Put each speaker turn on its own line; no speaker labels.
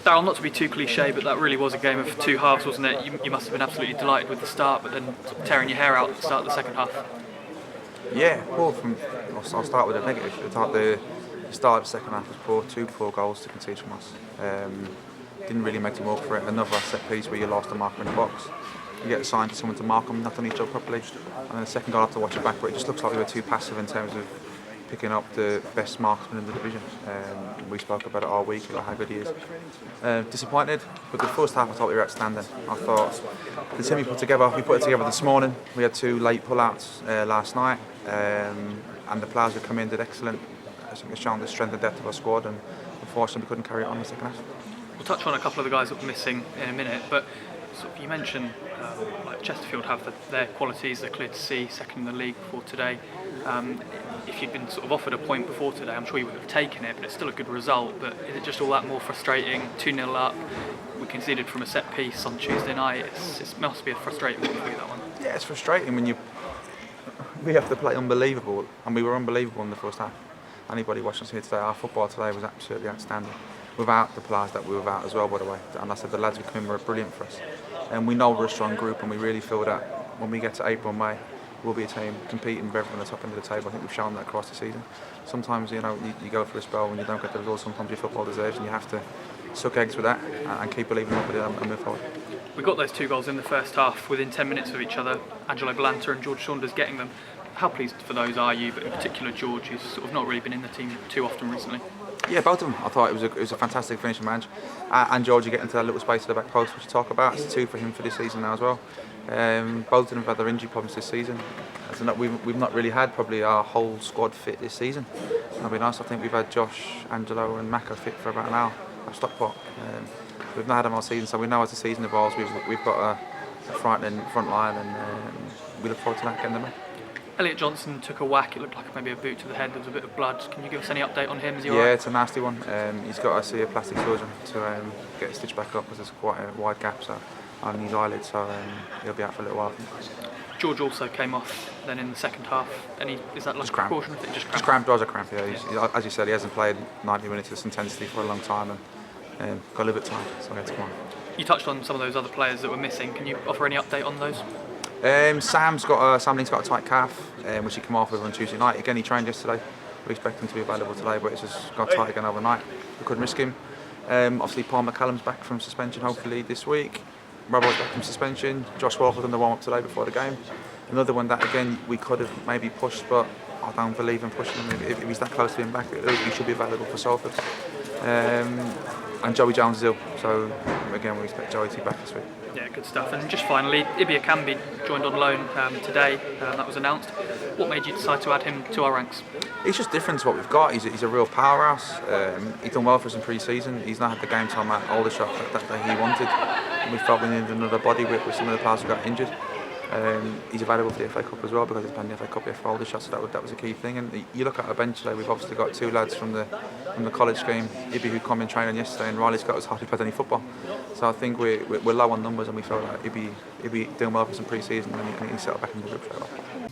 Daryl, not to be too cliche, but that really was a game of two halves, wasn't it? You must have been absolutely delighted with the start, but then tearing your hair out at the start of the second half.
Yeah, well, I'll start with the negative. The start of the second half was poor, 2 poor goals to concede from us. Didn't really make them up for it. Another set piece where you lost a marker in the box. You get assigned to someone to mark them, not done each job properly. And then the second goal, I have to watch it back, but it just looks like we were too passive in terms of picking up the best marksman in the division. We spoke about it all week, about how good he is. Disappointed, but the first half I thought we were outstanding. I thought the team we put it together this morning. We had 2 late pull-outs last night, and the players who come in did excellent. I think it's shown the strength and depth of our squad, and unfortunately we couldn't carry it on in the second half.
We'll touch on a couple of the guys that were missing in a minute, but sort of you mentioned like Chesterfield have their qualities, they're clear to see, second in the league before today. If you'd been sort of offered a point before today, I'm sure you would have taken it, but it's still a good result. But is it just all that more frustrating? 2-0 up, we conceded from a set piece on Tuesday night. It must be a frustrating one for you, that one.
Yeah, it's frustrating when we have to play unbelievable, and we were unbelievable in the first half. Anybody watching us here today, our football today was absolutely outstanding. Without the players that we were without as well, by the way. And I said the lads who come in were brilliant for us. And we know we're a strong group, and we really feel that when we get to April and May, we'll be a team competing with everyone at the top end of the table. I think we've shown that across the season. Sometimes, you go through a spell when you don't get the results. Sometimes your football deserves, and you have to suck eggs with that and keep believing up with it and move forward.
We got those 2 goals in the first half within 10 minutes of each other. Angelo Balanta and George Saunders getting them. How pleased for those are you, but in particular George, who's sort of not really been in the team too often recently?
Yeah, both of them. I thought it was a fantastic finish from Ange. And George, you get into that little space at the back post, which you talk about. It's 2 for him for this season now as well. Both of them have had their injury problems this season. We've not really had probably our whole squad fit this season. That'll be nice. I think we've had Josh, Angelo and Maka fit for about an hour at Stockport. We've not had them all season, so we know as the season evolves we've got a frightening front line, and we look forward to that, getting them back.
Elliot Johnson took a whack, it looked like maybe a boot to the head, there was a bit of blood. Can you give us any update on him? Is he all right?
Yeah, it's a nasty one. He's got to see a plastic surgeon to get it stitched back up, because there's quite a wide gap on his eyelid, so he'll be out for a little while.
George also came off then in the second half. Is that like a precaution?
Just cramp, draws a cramp, yeah. As you said, he hasn't played 90 minutes of this intensity for a long time, and got a little bit tired, so he had to come on.
You touched on some of those other players that were missing. Can you offer any update on those?
Sam Link's got a tight calf, which he came off with on Tuesday night. Again, he trained yesterday. We expect him to be available today, but it's just got tight again overnight. We couldn't risk him. Obviously, Paul McCallum's back from suspension, hopefully this week. Robbo's back from suspension. Josh Walker done the warm-up today before the game. Another one that, again, we could have maybe pushed, but I don't believe in pushing him. If he's that close to being back, he should be available for Salford. And Joey Jones is ill, so again, we expect Joey to be back this week.
Yeah, good stuff. And just finally, Ibi Akambi joined on loan today. That was announced. What made you decide to add him to our ranks?
He's just different to what we've got. He's a real powerhouse. He's done well for us in pre-season. He's not had the game time at Aldershot that he wanted. We felt we needed another body with some of the players who got injured. He's available for the FA Cup as well, because he's playing the FA Cup here for Aldershot, so that was a key thing. And you look at our bench today, we've obviously got 2 lads from the college game, Ibi, who come in training yesterday, and Riley Scott has hardly played any football. So I think we're low on numbers, and we felt like Ibi doing well for some pre-season, and he settled back in the group straight away.